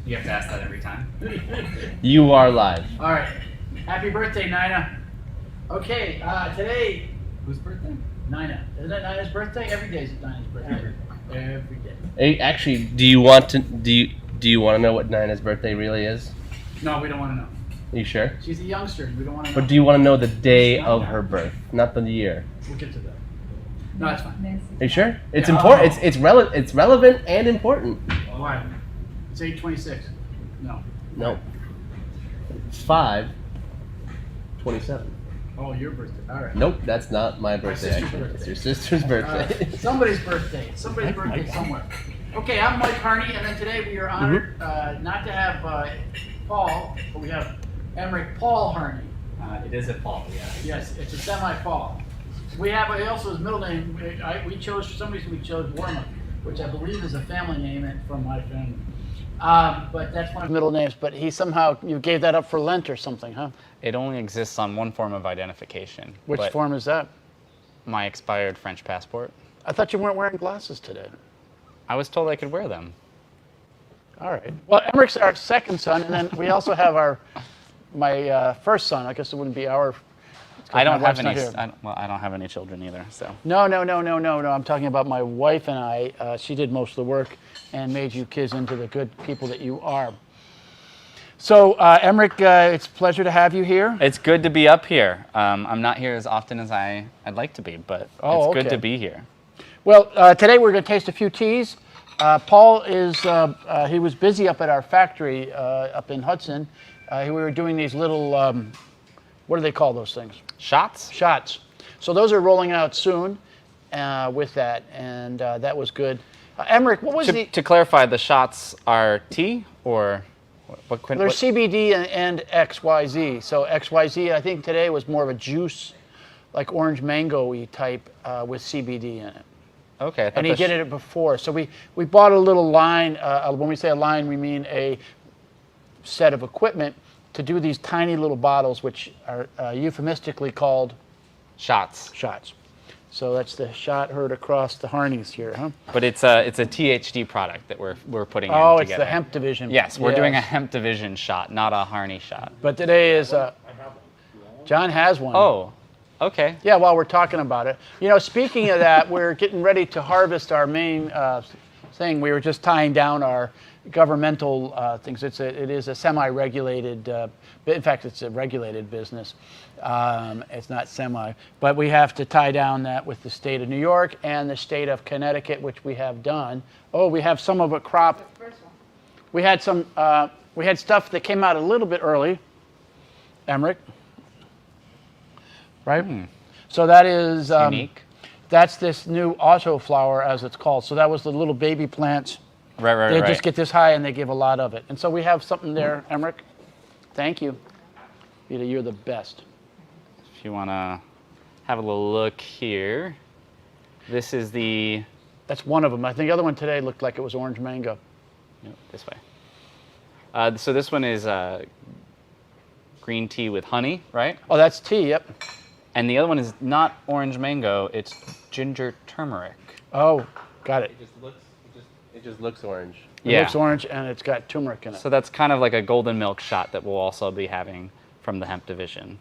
You have to ask that every time. You are live. All right. Happy birthday, Nina. Okay, today, Whose birthday? Nina. Isn't it Nina's birthday? Every day is Nina's birthday. Every day. Hey, actually, do you want to know what Nina's birthday really is? No, we don't want to know. Are you sure? She's a youngster. We don't want to know. But do you want to know the day of her birth, not the year? We'll get to that. No, that's fine. Are you sure? It's Yeah. important. It's relevant and important. Why? It's 8:26. No. No. 5/27. Oh, your birthday. All right. Nope, that's not my birthday. sister's Actually, birthday. it's your sister's birthday. Somebody's birthday. Somebody's birthday somewhere. Okay, I'm Mike Harney, and then today we are honored not to have Paul, but we have Emeric Paul Harney. It is a Paul, yeah. Yes, it's a semi-Paul. We also his middle name. We chose for some reason we chose Warmuth, which I believe is a family name from my family. But that's one of his middle names. But he somehow you gave that up for Lent or something, huh? It only exists on one form of identification. Which but form is that? My expired French passport. I thought you weren't wearing glasses today. I was told I could wear them. All right. Well, Emeric's our second son, and then we also have my first son. I guess it wouldn't be our. I don't my have wife's not any. here. I don't have any children either. So No. I'm talking about my wife and I. She did most of the work and made you kids into the good people that you are. So, Emeric, it's a pleasure to have you here. it's good to be up here. I'm not here as often as I'd like to be, but it's good okay. to be here. Well, today we're going to taste a few teas. Paul he was busy up at our factory up in Hudson. We were doing these little, what do they call those things? Shots? Shots. So those are rolling out soon with that, and that was good. Emeric, what was To clarify, the shots are tea or what? There's CBD and XYZ. So XYZ, I think today was more of a juice, like orange mango-y type with CBD in it. Okay. And he did it before. So we bought a little line. When we say a line, we mean a set of equipment to do these tiny little bottles, which are euphemistically called shots. shots. So that's the shot heard across the harneys here, huh? But it's a THD product that we're putting in Oh, together. it's the hemp division. Yes, we're doing a hemp division shot, not a Harney shot. But today is, John has one. Oh, okay. Yeah, while we're talking about it. You know, speaking of that, we're getting ready to harvest our main thing. We were just tying down our governmental things. It is a semi-regulated, in fact, it's a regulated business. It's not semi, but we have to tie down that with the state of New York and the state of Connecticut, which we have done. Oh, we have some of a crop. We had some, we had stuff that came out a little bit early, Emeric, right? So that is Unique. That's this new autoflower, as it's called. So that was the little baby plants. Right. They just get this high and they give a lot of it. And so we have something there, Emeric. Thank you. You're the best. If you want to have a little look here, this is the. That's one of them. I think the other one today looked like it was orange mango. No, this way. So this one is green tea with honey, right? Oh, that's tea, yep. And the other one is not orange mango, it's ginger turmeric. Oh, got it. It just looks orange. It looks orange and it's got turmeric in it. So that's kind of like a golden milk shot that we'll also be having from the hemp division.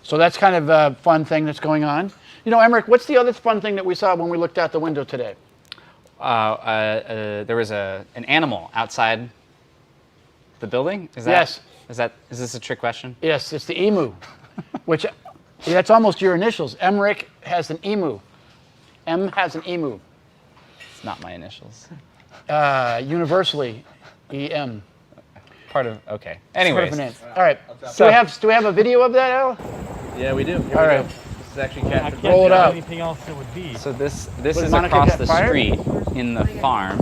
So that's kind of a fun thing that's going on. You know, Emeric, what's the other fun thing that we saw when we looked out the window today? There was an animal outside the building. Yes. Is this a trick question? Yes, it's the emu, which that's almost your initials. Emeric has an emu. M has an emu. It's not my initials. Universally, EM. Part of, okay. Anyways. All right. Do we have a video of that, Al? Yeah, we do. Here All we right. go. This is actually captured. Roll it out. Anything else it would be. So this Was is Monica across get the fired? street in the farm,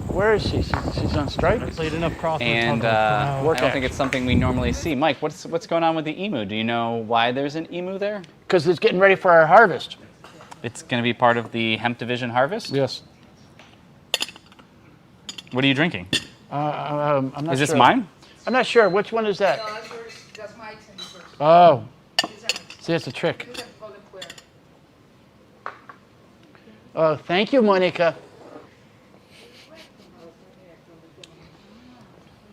Where is she? She's on strike? Played enough crosswords and puzzles for now. Work I don't think it's something we normally see. Mike, what's going on with the emu? Do you know why there's an emu there? Because it's getting ready for our harvest. It's going to be part of the hemp division harvest. Yes. What are you drinking? I'm not Is this sure. mine? I'm not sure. Which one is that? No, that's yours. That's my turn first. Oh, Is that- see, that's a trick. is that golden clear? Oh, thank you, Monica.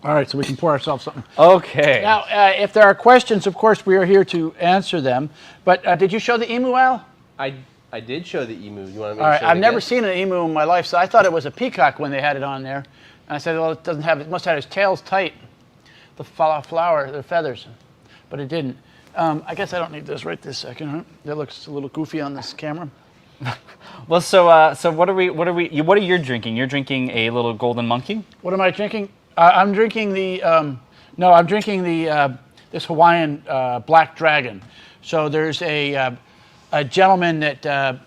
All right, so we can pour ourselves something. Okay. Now, if there are questions, of course, we are here to answer them. But did you show the emu, Al? I did show the emu. You want me All to right, show it I've never again? seen an emu in my life, so I thought it was a peacock when they had it on there. And I said, well, it doesn't have, it must have its tails tight, the flower, the feathers, but it didn't. I guess I don't need this right this second, huh? That looks a little goofy on this camera. Well, so what are you drinking? You're drinking a little golden monkey? What am I drinking? I'm drinking the, I'm drinking the, this Hawaiian Black Dragon. So there's a gentleman that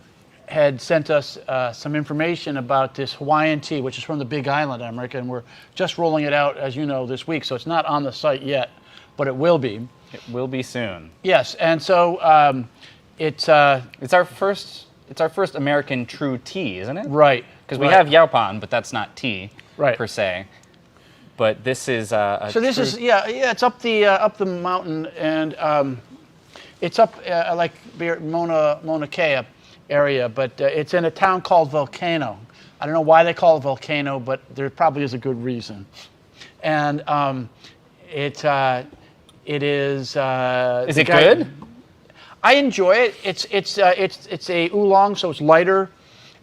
had sent us some information about this Hawaiian tea, which is from the Big Island, Emeric, and we're just rolling it out, as you know, this week. So it's not on the site yet, but it will be. It will be soon. Yes, and so it's our first American true tea, isn't it? right Because we have Yaupan, but that's not tea Right. per se. But this is a so this true- is it's up the mountain, and it's up like Mauna Kea area, but it's in a town called Volcano. I don't know why they call it Volcano, but there probably is a good reason. And it is. Is it good? I enjoy it. It's a oolong, so it's lighter,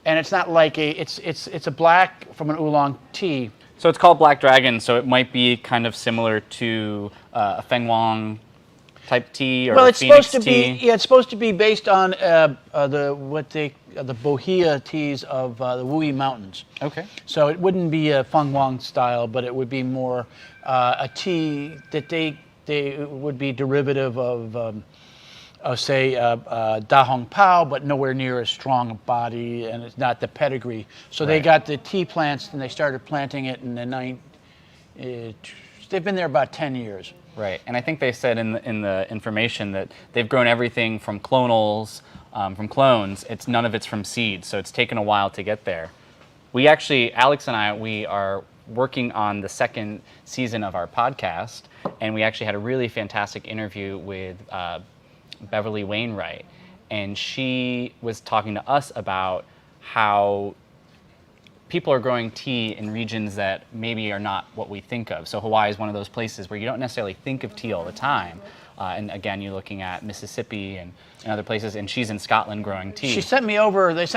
and it's not like it's a black from an oolong tea. So it's called Black Dragon, so it might be kind of similar to a Feng Wang type tea or Well, it's Phoenix supposed to tea. be. Yeah, it's supposed to be based on the bohea teas of the Wui Mountains. Okay. So it wouldn't be a Feng Wang style, but it would be more a tea that they would be derivative of say Da Hong Pao, but nowhere near as strong a body, and it's not the pedigree. So they Right. got the tea plants, and they started planting it in the they've been there about 10 years. Right, and I think they said in the information that they've grown everything from clones. It's none of it's from seeds, so it's taken a while to get there. We actually, Alex and I, we are working on the second season of our podcast, and we actually had a really fantastic interview with Beverly Wainwright, and she was talking to us about how people are growing tea in regions that maybe are not what we think of. So Hawaii is one of those places where you don't necessarily think of tea all the time. And again, you're looking at Mississippi and other places, and she's in Scotland growing tea. They sent me over. It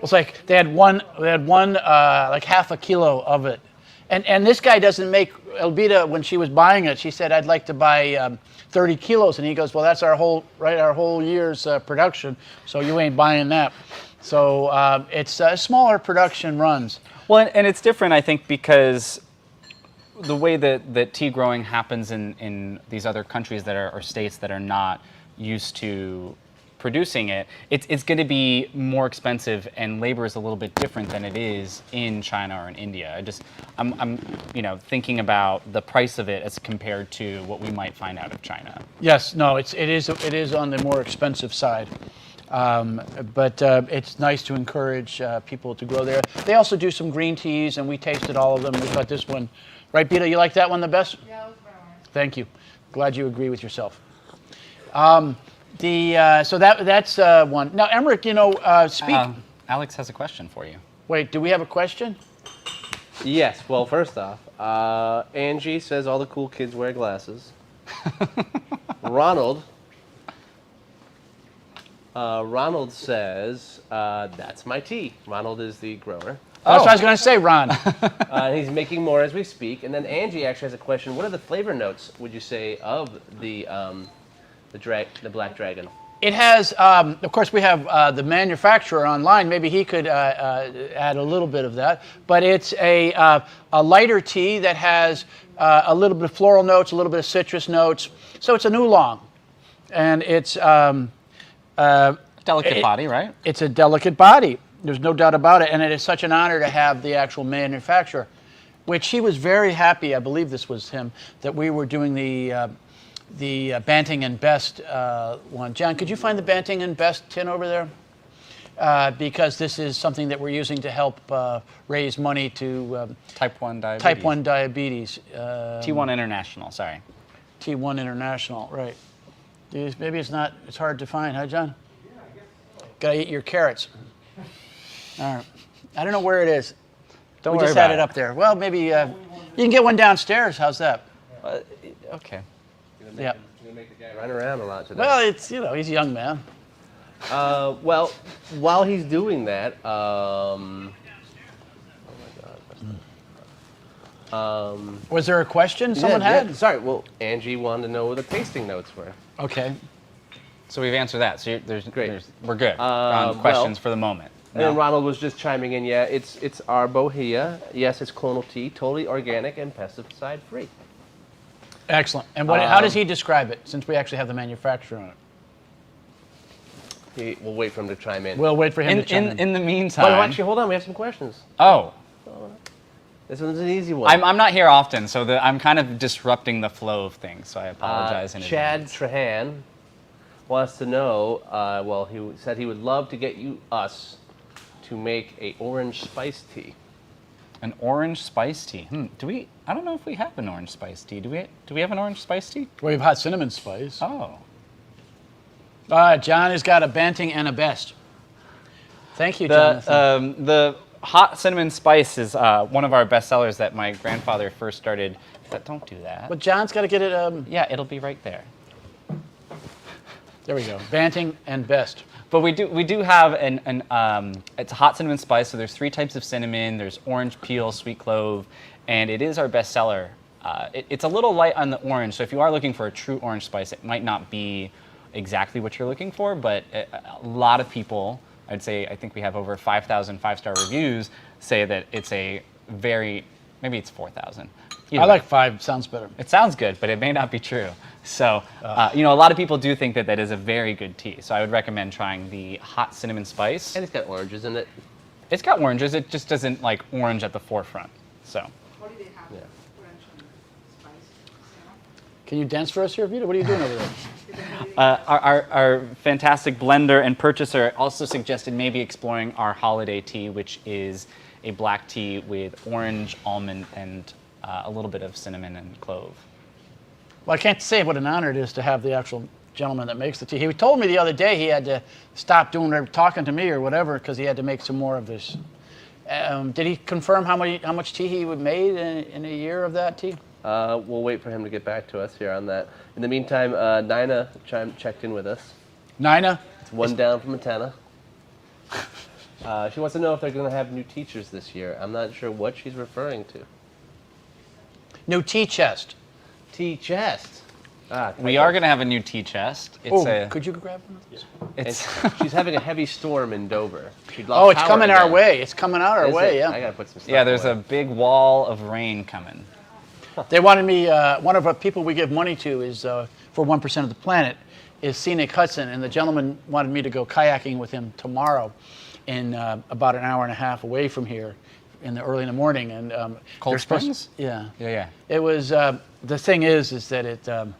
was like they had one like half a kilo of it, and this guy doesn't make Elvita. When she was buying it, she said, "I'd like to buy 30 kilos," and he goes, "Well, that's our whole year's production. So you ain't buying that." So it's smaller production runs. Well, and it's different, I think, because the way that tea growing happens in these other countries that are or states that are not used to producing it, it's going to be more expensive, and labor is a little bit different than it is in China or in India. I'm thinking about the price of it as compared to what we might find out of China. Yes, no, it is on the more expensive side. But it's nice to encourage people to grow there. They also do some green teas, and we tasted all of them. We thought this one, right, Bita, you like that one the best? Yeah, it was very nice. Thank you. Glad you agree with yourself. So that's one. Now, Emeric, Alex has a question for you. Wait, do we have a question? Yes. Well, first off, Angie says all the cool kids wear glasses. Ronald says, that's my tea. Ronald is the grower. That's what I was going to say, Ron. He's making more as we speak. And then Angie actually has a question. What are the flavor notes, would you say, of the Black Dragon? It has, of course, we have the manufacturer online. Maybe he could add a little bit of that. But it's a lighter tea that has a little bit of floral notes, a little bit of citrus notes. So it's an oolong. And it's... Delicate body, right? It's a delicate body. There's no doubt about it. And it is such an honor to have the actual manufacturer, which he was very happy, I believe this was him, that we were doing the Banting and Best one. John, could you find the Banting and Best tin over there? Because this is something that we're using to help raise money to Type 1 diabetes. type 1 diabetes. T1 International, sorry. T1 International, right. Maybe it's hard to find, huh, John? Gotta eat your carrots. All right. I don't know where it is. Don't we worry just about had it up there. Well, maybe You can get one downstairs. How's that? Okay. You're gonna Yeah. make the guy run around a lot today. Well, it's he's a young man. Well, while he's doing that, Was there a question someone had? Sorry, well, Angie wanted to know what the tasting notes were. Okay. So we've answered that. So Great. we're good on questions for the moment. And then Ronald was just chiming in, yeah, it's our Bohea. Yes, it's clonal tea, totally organic and pesticide free. Excellent. And how does he describe it, since we actually have the manufacturer on it? We'll wait for him to chime in. We'll wait for him to chime in. In the meantime. Well, actually, hold on, we have some questions. Oh. This one's an easy one. I'm not here often, so I'm kind of disrupting the flow of things, so I apologize in Chad advance. Trahan wants to know, well, he said he would love to get us to make a orange spice tea. An orange spice tea. I don't know if we have an orange spice tea. Do we have an orange spice tea? We have hot cinnamon spice. Oh. John has got a Banting and a Best. Thank you, Jonathan. The hot cinnamon spice is one of our best sellers that my grandfather first started. But don't do that. But John's got to get it. Yeah, it'll be right there. There we go. Banting and Best. But we do have it's a hot cinnamon spice. So there's 3 types of cinnamon. There's orange peel, sweet clove, and it is our best seller. It's a little light on the orange, so if you are looking for a true orange spice, it might not be exactly what you're looking for. But a lot of people, I think we have over 5,000 5-star reviews, say that it's a maybe it's 4,000. I like 5. Sounds better. It sounds good, but it may not be true. So, a lot of people do think that is a very good tea. So I would recommend trying the hot cinnamon spice. And it's got oranges in it. It's got oranges. It just doesn't like orange at the forefront. So. What do they have? Yeah. Orange and spice. Can you dance for us here, Vita? What are you doing over there? Our fantastic blender and purchaser also suggested maybe exploring our holiday tea, which is a black tea with orange, almond, and a little bit of cinnamon and clove. Well, I can't say what an honor it is to have the actual gentleman that makes the tea. He told me the other day he had to stop talking to me or whatever because he had to make some more of this. Did he confirm how much tea he would made in a year of that tea? We'll wait for him to get back to us here on that. In the meantime, Nina checked in with us. Nina? It's one down from Matana. She wants to know if they're going to have new teachers this year. I'm not sure what she's referring to. New tea chest. Tea chest. We are going to have a new tea chest. Could you grab one of those? She's having a heavy storm in Dover. Oh, it's coming our way. It's coming out our way, yeah. I got to put some stuff Yeah, there's away. a big wall of rain coming. They wanted me, one of the people we give money to is, for 1% of the planet, is Scenic Hudson, and the gentleman wanted me to go kayaking with him tomorrow in about an hour and a half away from here early in the morning. And Cold Springs? Yeah. Yeah. It was, the thing is that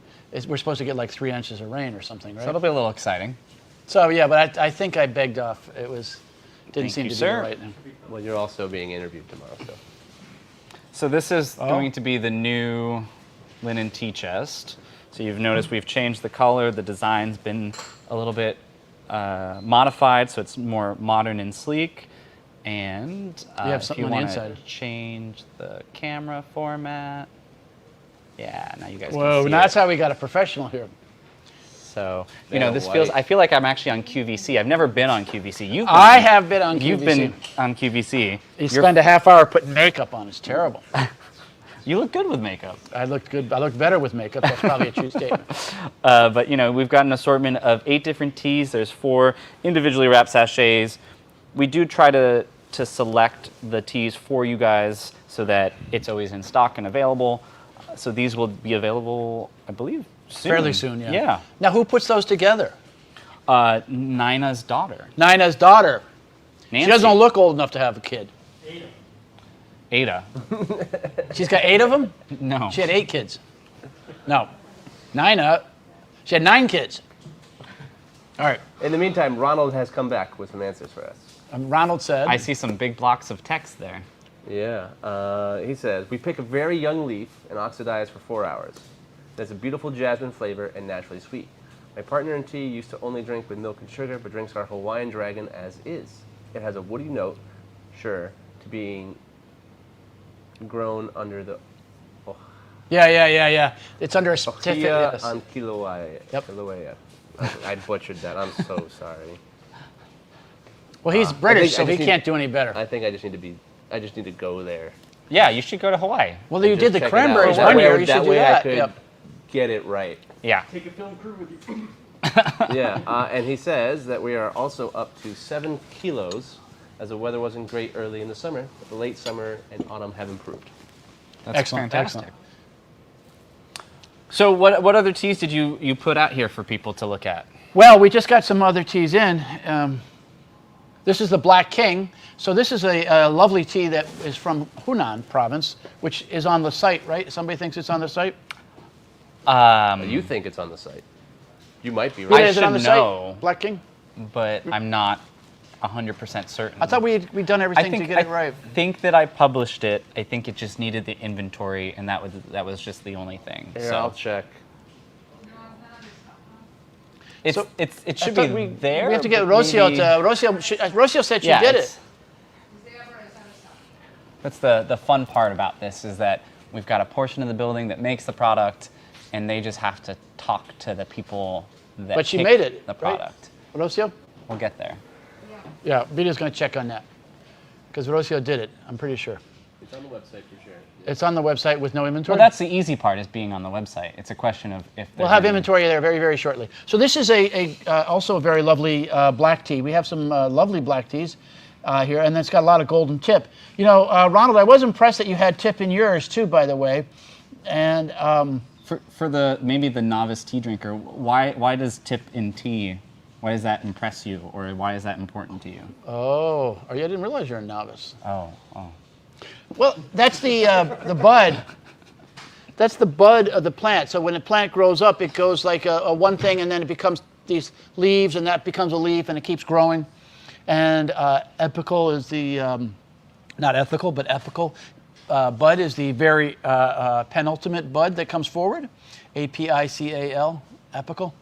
we're supposed to get like 3 inches of rain or something, right? So it'll be a little exciting. So yeah, but I think I begged off. Didn't Thank seem you, to sir. be right now. Well, you're also being interviewed tomorrow, so. So this is going to be the new linen tea chest. So you've noticed we've changed the color. The design's been a little bit modified, so it's more modern and sleek. And You have if something you on the want to inside. change the camera format, yeah, now you guys Whoa, can see now that's it. how we got a professional here. So Yeah, this white. feels. I feel like I'm actually on QVC. I've never been on QVC. I have been on QVC. You've been on QVC. You spend a half hour putting makeup on. It's terrible. You look good with makeup. I looked good. I looked better with makeup. That's probably a true statement. But we've got an assortment of 8 different teas. There's 4 individually wrapped sachets. We do try to select the teas for you guys so that it's always in stock and available. So these will be available, I believe, soon. Fairly soon, yeah. Yeah. Now, who puts those together? Nina's daughter, Nina's daughter. Nancy. She doesn't look old enough to have a kid. Ada. She's got 8 of them? No. She had 8 kids. No. Nina, she had 9 kids. All right. In the meantime, Ronald has come back with some answers for us. Ronald said. I see some big blocks of text there. Yeah. He says, we pick a very young leaf and oxidize for 4 hours. It has a beautiful jasmine flavor and naturally sweet. My partner in tea used to only drink with milk and sugar, but drinks our Hawaiian Dragon as is. It has a woody note, sure, to being grown under the Yeah. It's under a Hokia yes. on Kilauea. Yep. Kilauea. I butchered that. I'm so sorry. Well, he's I British, think I so he just can't do any better. I think I just need to go there. Yeah, you should go to Hawaii. Well, you and did just the check it out. cranberries That one way- year. You should that do way that. I could Yep. get it right. Yeah. Take a film crew with you. Yeah, and he says that we are also up to 7 kilos, as the weather wasn't great early in the summer, but the late summer and autumn have improved. That's Excellent, fantastic. excellent. So what other teas did you put out here for people to look at? Well, we just got some other teas in. This is the Black King. So this is a lovely tea that is from Hunan province, which is on the site, right? Somebody thinks it's on the site? You think it's on the site. You might be Rita, right. is it on the should know. site? Black King? But I'm not 100% certain. I thought we'd done everything to get it right. I think that I published it. I think it just needed the inventory, and that was just the only thing. Here, so I'll check. it should I be thought we there. We have to get but Rocio maybe- to. Rocio said she Yeah, did it's- it. That's the fun part about this is that we've got a portion of the building that makes the product, and they just have to talk to the people that But she pick made it, the right? product. Rocio? We'll get there. Yeah, Vita's going to check on that. Because Rocio did it, I'm pretty sure. It's on the website for sure. It's on the website with no inventory? Well, that's the easy part, is being on the website. It's a question of if We'll there's have any- inventory there very, very shortly. So this is also a very lovely black tea. We have some lovely black teas here, and it's got a lot of golden tip. You know, Ronald, I was impressed that you had tip in yours too, by the way. And For maybe the novice tea drinker, why does tip in tea? Why does that impress you, or why is that important to you? I didn't realize you're a novice. Oh. Well, that's the bud. That's the bud of the plant. So when the plant grows up, it goes like a one thing, and then it becomes these leaves, and that becomes a leaf, and it keeps growing. And epical is the, not ethical, but ethical. Bud is the very penultimate bud that comes forward. APICAL, epical,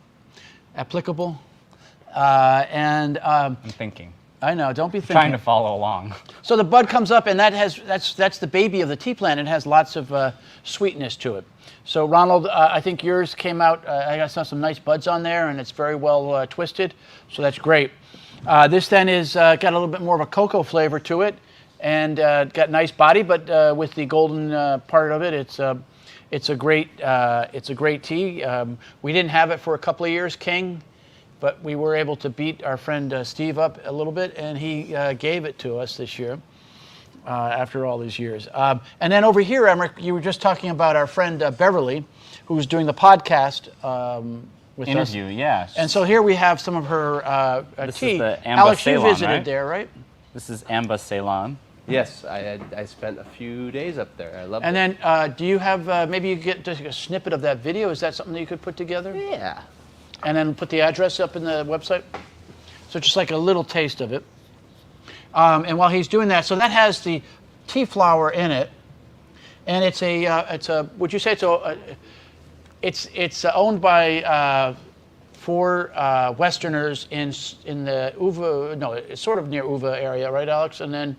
applicable. I'm thinking. I know, don't be thinking. Trying to follow along. So the bud comes up, and that's the baby of the tea plant. It has lots of sweetness to it. So Ronald, I think yours came out. I saw some nice buds on there, and it's very well twisted. So that's great. This then is got a little bit more of a cocoa flavor to it, and got nice body. But with the golden part of it, it's a great tea. We didn't have it for a couple of years, King. But we were able to beat our friend Steve up a little bit, and he gave it to us this year after all these years. And then over here, Emeric, you were just talking about our friend Beverly, who was doing the podcast with Interview, us. yeah. And so here we have some of her This is tea. the Amba Alex, you Ceylon, visited right? there, right? This is Amba Ceylon. Yes, I spent a few days up there. I loved And it. then do you have, maybe you get just a snippet of that video? Is that something that you could put together? Yeah. And then put the address up in the website. So just like a little taste of it. And while he's doing that, so that has the tea flower in it, and it's a. Would you say it's owned by 4 Westerners in the Uva? No, it's sort of near Uva area, right, Alex? And then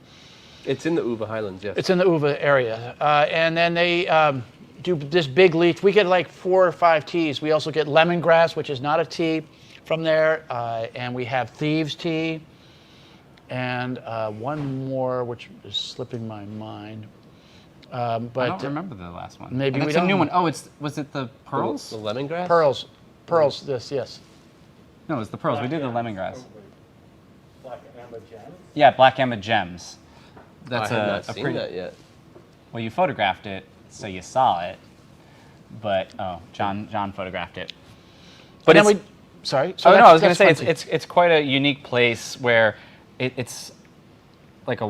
It's in the Uva Highlands, yes. it's in the Uva area, and then they. Do this big leaf. We get like 4 or 5 teas. We also get lemongrass, which is not a tea, from there, and we have thieves tea, and one more, which is slipping my mind. But I don't remember the last one. maybe That's we a new don't. one. Oh, was it the pearls? The lemongrass? Pearls. This, yes. No, it was the pearls. We did the lemongrass. Black amber gems. Yeah, black Amba gems. I That's have a not seen pretty. that yet. Well, you photographed it, so you saw it. But John photographed it. But And then it's, sorry. So I was going that's to say fancy. it's quite a unique place where it's like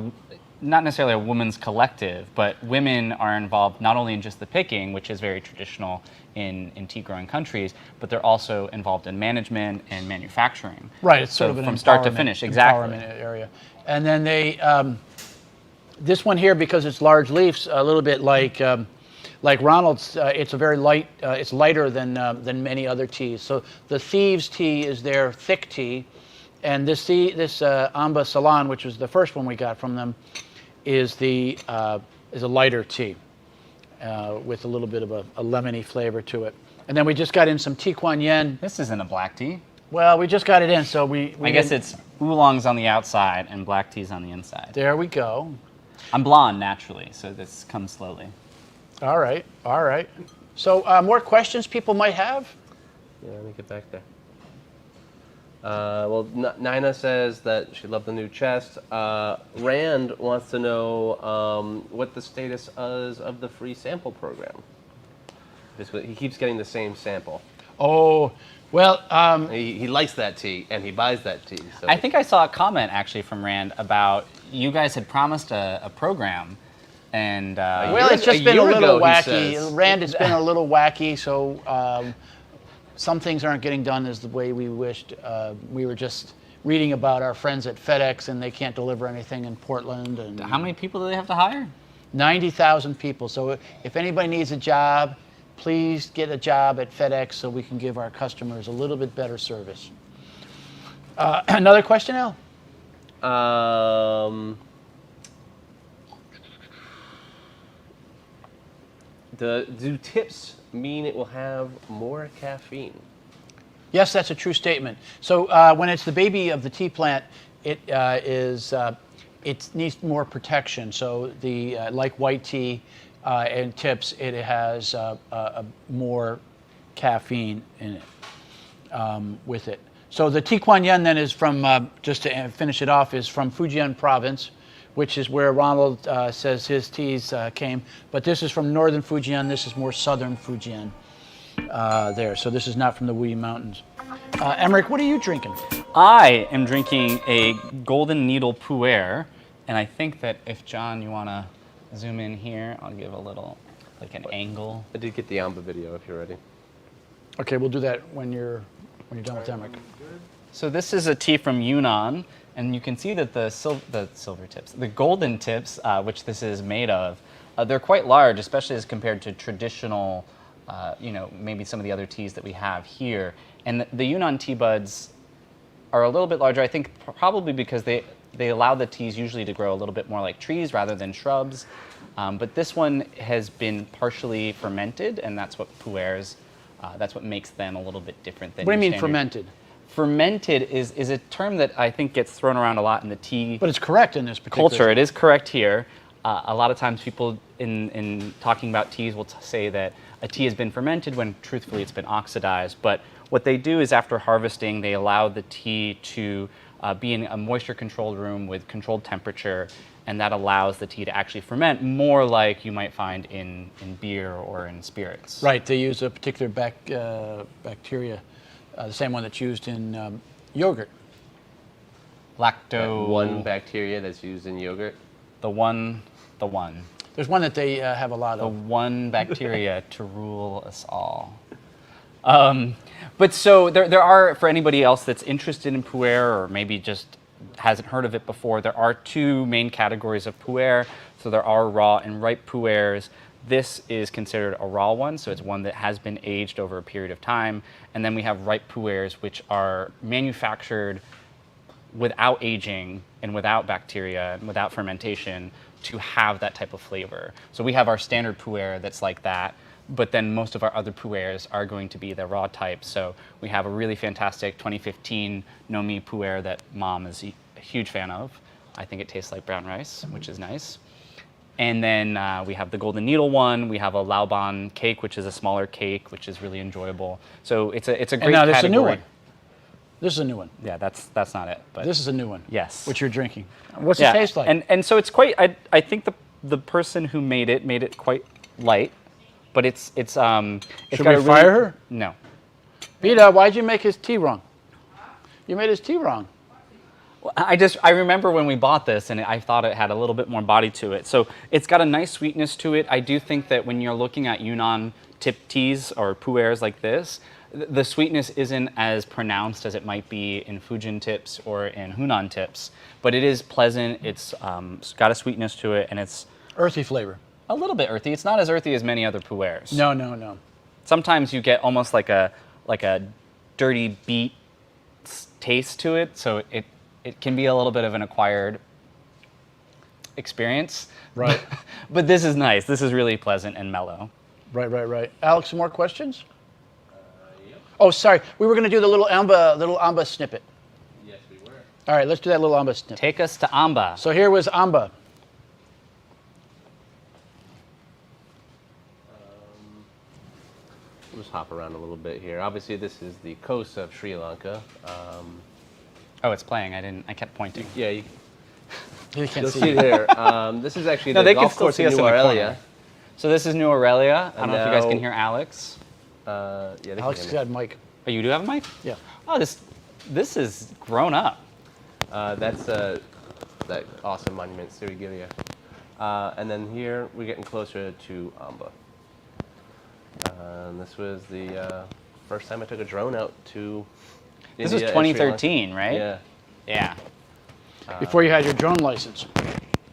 not necessarily a woman's collective, but women are involved not only in just the picking, which is very traditional in tea growing countries, but they're also involved in management and manufacturing. Right, it's So sort of an from start to empowerment- finish, exactly. empowerment area. And then they, this one here, because it's large leaves, a little bit like Ronald's, it's a very light, it's lighter than many other teas. So the thieves tea is their thick tea, and this Amba Ceylon, which was the first one we got from them, is a lighter tea. with a little bit of a lemony flavor to it. And then we just got in some tea Kuan Yin. This isn't a black tea. Well, we just got it in, so we I guess it's oolongs on the outside and black tea's on the inside. There we go. I'm blonde naturally, so this comes slowly. All right, all right. So more questions people might have? Yeah, let me get back there. Well, Nina says that she loved the new chest. Rand wants to know what the status is of the free sample program. He keeps getting the same sample. Oh, well. He likes that tea, and he buys that tea. So. I think I saw a comment actually from Rand about you guys had promised a program, and Well, it's just been a little wacky. Rand, it's been a little wacky, so some things aren't getting done as the way we wished. We were just reading about our friends at FedEx, and they can't deliver anything in Portland. And how many people do they have to hire? 90,000 people. So if anybody needs a job, please get a job at FedEx so we can give our customers a little bit better service. Another question, Al? Do tips mean it will have more caffeine? Yes, that's a true statement. So when it's the baby of the tea plant, it needs more protection. So like white tea and tips, it has more caffeine in it with it. So the tea Kuan Yin then is from, just to finish it off, is from Fujian province, which is where Ronald says his teas came. But this is from northern Fujian. This is more southern Fujian there. So this is not from the Wuyi Mountains. Emeric, what are you drinking? I am drinking a Golden Needle Pu'er, and I think that if John, you want to zoom in here, I'll give a little, like an angle. I did get the Amba video if you're ready. Okay, we'll do that when you're done with Emeric. So this is a tea from Yunnan, and you can see that the silver tips, the golden tips, which this is made of, they're quite large, especially as compared to traditional, maybe some of the other teas that we have here. And the Yunnan tea buds are a little bit larger, I think probably because they allow the teas usually to grow a little bit more like trees rather than shrubs. But this one has been partially fermented, and that's what pu'ers, that's what makes them a little bit different than What do you your mean standard. fermented? Fermented is a term that I think gets thrown around a lot in the tea But it's correct in this particular culture. It is correct here. A lot of times people in talking about teas will say that a tea has been fermented when truthfully it's been oxidized. But what they do is after harvesting, they allow the tea to be in a moisture controlled room with controlled temperature, and that allows the tea to actually ferment more like you might find in beer or in spirits. Right, they use a particular bacteria, the same one that's used in yogurt. Lacto. One bacteria that's used in yogurt. The one. There's one that they have a lot The of. one bacteria to rule us all. But so there are, for anybody else that's interested in pu'er or maybe just hasn't heard of it before, there are two main categories of pu'er. So there are raw and ripe pu'ers. This is considered a raw one, so it's one that has been aged over a period of time. And then we have ripe pu'ers, which are manufactured without aging and without bacteria and without fermentation to have that type of flavor. So we have our standard pu'er that's like that, but then most of our other pu'ers are going to be the raw type. So we have a really fantastic 2015 Nomi pu'er that Mom is a huge fan of. I think it tastes like brown rice, which is nice. And then we have the Golden Needle one. We have a Laoban cake, which is a smaller cake, which is really enjoyable. So it's a great And now this is a category. new one. This is a new one. Yeah, that's not it. But This is a new one. Yes. Which you're drinking. What's yeah, it taste like? And so it's quite. I think the person who made it quite light, but it's Should got we a really, fire her? No. Vita, why'd you make his tea wrong? You made his tea wrong. I remember when we bought this and I thought it had a little bit more body to it. So it's got a nice sweetness to it. I do think that when you're looking at Yunnan tip teas or pu'ers like this, the sweetness isn't as pronounced as it might be in Fujian tips or in Hunan tips, but it is pleasant. It's got a sweetness to it, and it's Earthy flavor. a little bit earthy. It's not as earthy as many other pu'ers. No. Sometimes you get almost like a dirty beet taste to it, so it can be a little bit of an acquired experience. Right. But this is nice. This is really pleasant and mellow. Right. Alex, some more questions? Oh, sorry. We were going to do the little Amba snippet. Yes, we were. All right, let's do that little Amba snippet. Take us to Amba. So here was Amba. We'll just hop around a little bit here. Obviously, this is the coast of Sri Lanka. Oh, it's playing. I kept pointing. Yeah, You can't you'll see see it here. This is actually No, the they can golf still course see in us New in the Aurelia. corner. So this is New Aurelia. I don't know if you guys can now- hear Alex. Yeah, they can Alex hear has me. got a mic. Oh, you do have a mic? Yeah. Oh, this is grown up. That's that awesome monument, Sirigiriya. And then here, we're getting closer to Amba. And this was the first time I took a drone out to This India was and Sri Lanka. 2013, right? Yeah, Yeah. Before you had your drone license.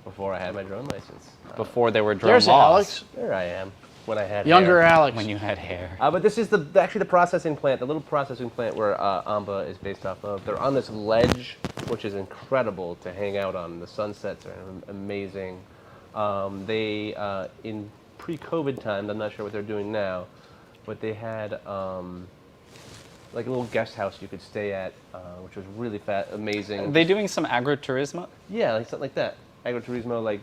before I had my drone license. Before there were drone There's laws. Alex. There I am, when I had Younger hair. Alex. When you had hair. But this is actually the processing plant, the little processing plant where Amba is based off of. They're on this ledge, which is incredible to hang out on. The sunsets are amazing. They, in pre-COVID times, I'm not sure what they're doing now, but they had like a little guest house you could stay at, which was really amazing. Are they doing some agrotourism? Yeah, like something like that. Agroturismo, like,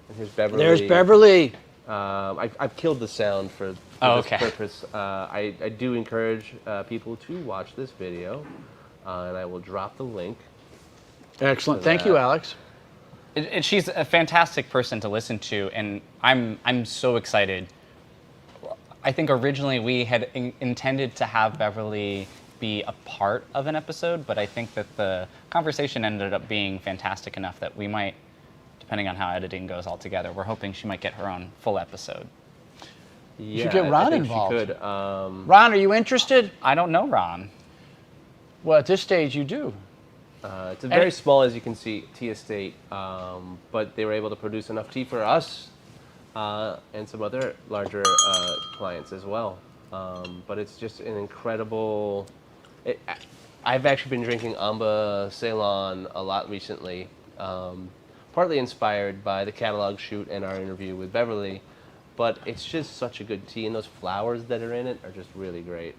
and here's Beverly. There's Beverly. I've killed the sound for this okay. purpose. I do encourage people to watch this video, and I will drop the link. Excellent. for Thank you, that. Alex. And she's a fantastic person to listen to, and I'm so excited. I think originally we had intended to have Beverly be a part of an episode, but I think that the conversation ended up being fantastic enough that we might, depending on how editing goes altogether, we're hoping she might get her own full episode. Yeah, should get I Ron think involved. She could. Ron, are you interested? I don't know Ron. Well, at this stage, you do. It's a very small, as you can see, tea estate, but they were able to produce enough tea for us and some other larger clients as well. But it's just an incredible. I've actually been drinking Amba Ceylon a lot recently, partly inspired by the catalog shoot and our interview with Beverly. But it's just such a good tea, and those flowers that are in it are just really great.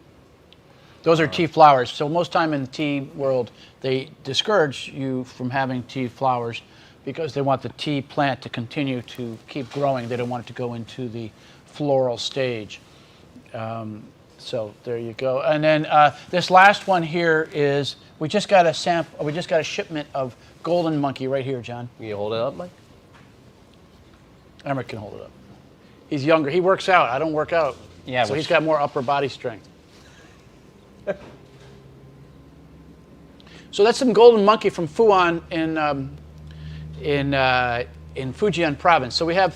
Those are tea flowers. So most time in the tea world, they discourage you from having tea flowers because they want the tea plant to continue to keep growing. They don't want it to go into the floral stage. So there you go. And then this last one here is we just got a sample. We just got a shipment of golden monkey right here, John. Can you hold it up, Mike? Emeric can hold it up. He's younger. He works out. I don't work out. Yeah, So which- he's got more upper body strength. So that's some golden monkey from Fuan in Fujian province. So we have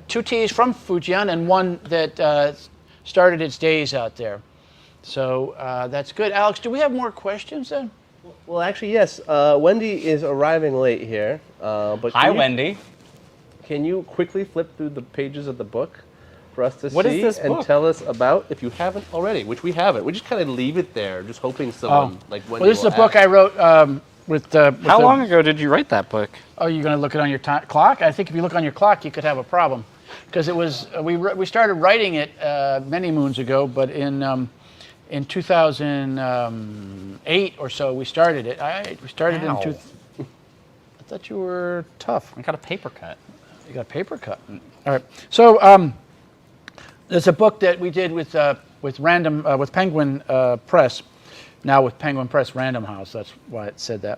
two teas from Fujian and one that started its days out there. So that's good. Alex, do we have more questions then? Well, actually, yes. Wendy is arriving late here. But Hi, Wendy. Can you quickly flip through the pages of the book for us to What is see this and book? tell us about, if you haven't already, which we haven't. We just kind of leave it there, just hoping someone like Wendy Well, this is a will book ask. I wrote with How long ago did you write that book? Oh, you're going to look it on your clock? I think if you look on your clock, you could have a problem. Because it was, we started writing it many moons ago, but in 2008 or so, we started it. We started Ow. I thought you were tough. I got a paper cut. You got a paper cut. All right. So there's a book that we did with Penguin Press. Now with Penguin Press Random House. That's why it said that.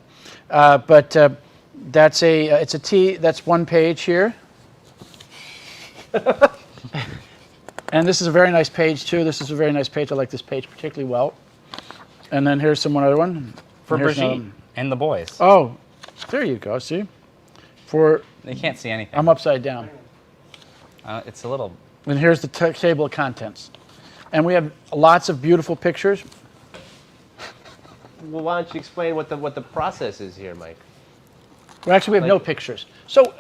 But that's it's a tea. That's one page here. And this is a very nice page too. This is a very nice page. I like this page particularly well. And then here's some other one For And here's Brigitte another- and the boys. Oh, there you go. See, They can't see anything. I'm upside down. It's a little. And here's the table of contents. And we have lots of beautiful pictures. Well, why don't you explain what the process is here, Mike? Well, actually, we have no pictures. So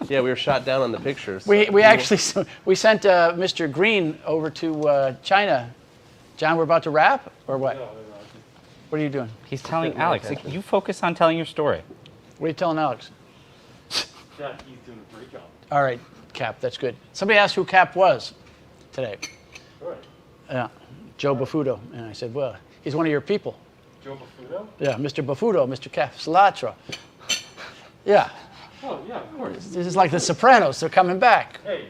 Yeah, we were shot down on the pictures. we actually we sent Mr. Green over to China. John, we're about to wrap, or what? What are you doing? He's telling Alex. Like, you focus on telling your story. What are you telling Alex? Yeah, he's doing a great job. All right, Cap, that's good. Somebody asked who Cap was today. Good. Yeah, Joe Baffuto. And I said, well, he's one of your people. Joe Baffuto? Yeah, Mr. Baffuto, Mr. Cap Salatra. Yeah, Oh, yeah, of course. this is like the Sopranos. They're coming back. Hey,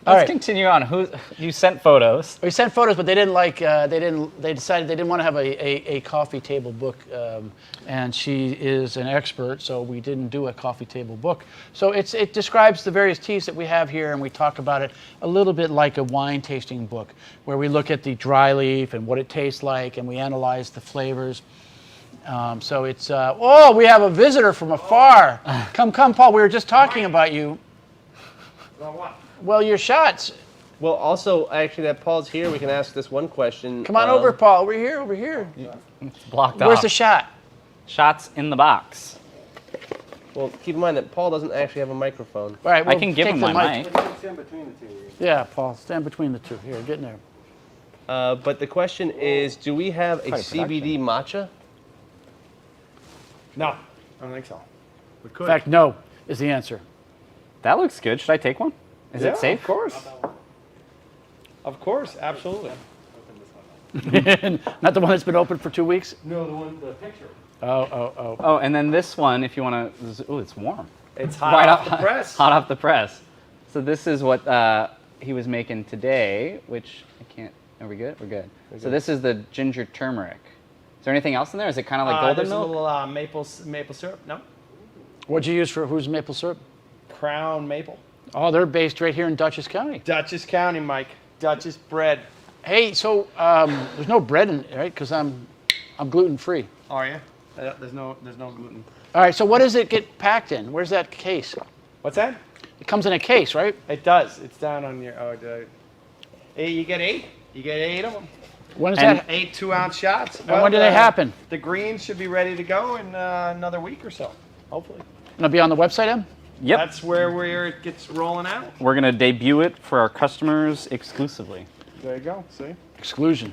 All Let's right. continue on. You sent photos. We sent photos, but they didn't like. They decided they didn't want to have a coffee table book, and she is an expert, so we didn't do a coffee table book. So it describes the various teas that we have here, and we talk about it a little bit like a wine tasting book, where we look at the dry leaf and what it tastes like, and we analyze the flavors. So it's. Oh, we have a visitor from afar. Come, Paul. We were just talking about you. well, what? Well, your shots. Well, also, actually, that Paul's here, we can ask this one question. Come on over, Paul. Over here. Over here. It's blocked Where's off. the shot? Shots in the box. Well, keep in mind that Paul doesn't actually have a microphone. All right, I can give take him the my mic. It's in between the two. Yeah, Paul, stand between the two. Here, get in there. But the question is, do we have a Quite a CBD matcha? No, I don't think so. We In could. fact, no is the answer. That looks good. Should I take one? Is Yeah, it safe? Of course. Of course, absolutely. Not the one that's been open for 2 weeks? No, the picture. Oh. Oh, and then this one, if you want to. Oh, it's warm. It's hot Right off the press. Hot off the press. So this is what he was making today, which I can't. Are we good? We're good. So this is the ginger turmeric. Is there anything else in there? Is it kind of like golden There's milk? a little maple syrup. No, What'd you use for who's maple syrup? Crown maple. Oh, they're based right here in Dutchess County. Dutchess County, Mike. Dutchess bread. Hey, so there's no bread in it, right? Because I'm gluten free. Are you? There's no gluten. All right, so what does it get packed in? Where's that case? What's that? It comes in a case, right? It does. It's down on your. Hey, you get 8. You get 8 of them. When is And- that? 8 2-ounce shots. And when do they happen? The greens should be ready to go in another week or so, hopefully. It'll be on the website, Em? Yep. That's where it gets rolling out. We're going to debut it for our customers exclusively. There you go. See? Exclusion.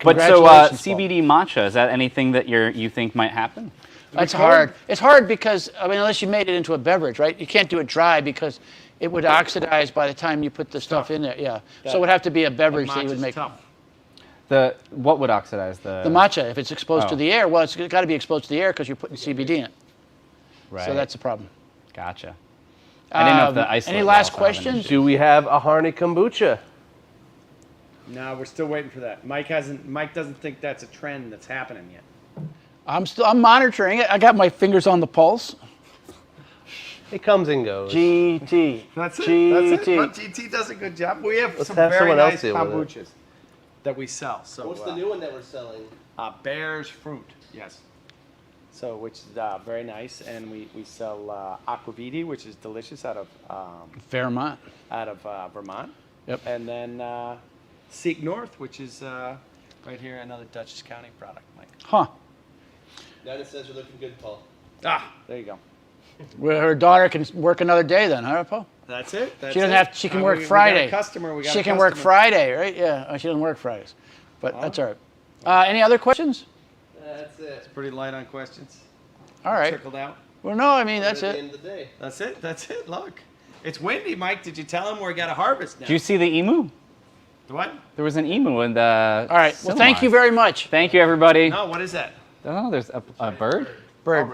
But so Congratulations, Paul. CBD matcha, is that anything that you think might happen? That's hard. It's hard because, I mean, unless you made it into a beverage, right? You can't do it dry because it would oxidize by the time you put the stuff in there. Yeah. So it would have to be a beverage that you would Matcha's make. tough. What would oxidize the? The matcha, if it's exposed to Oh. the air, well, it's got to be exposed to the air because you're putting CBD in it. Right. So that's a problem. Gotcha. I didn't know if the isolate Any would last also have an questions? issue. Do we have a Harney kombucha? No, we're still waiting for that. Mike doesn't think that's a trend that's happening yet. I'm monitoring it. I got my fingers on the pulse. It comes and goes. GT. That's it. GT. That's it. But GT does a good job. We have Let's some have very someone else nice deal with kombuchas that we sell. So one that we're selling? Bear's fruit. Yes. So which is very nice, and we sell Cbd, which is delicious out of Fairmont. Vermont. Yep. And then Seek North, which is right here, another Dutchess County product, Mike. Huh. Now it says you're looking good, Paul. There you go. Well, her daughter can work another day then, huh, Paul? That's it. That's She doesn't it. have. She can work We Friday. got a customer. We got She a can work customer. Friday, right? Yeah. Oh, she doesn't work Fridays, but that's all right. Any other questions? That's it. Pretty light on questions. All right. Trickled out. Well, no, I mean that's At the it. end of the day. That's it. That's it. Look, it's windy, Mike. Did you tell him we got a harvest now? Did you see the emu? What? There was an emu in the. All right. Well, thank you very much. Thank you, everybody. No. What is that? Oh, there's a bird. Bird.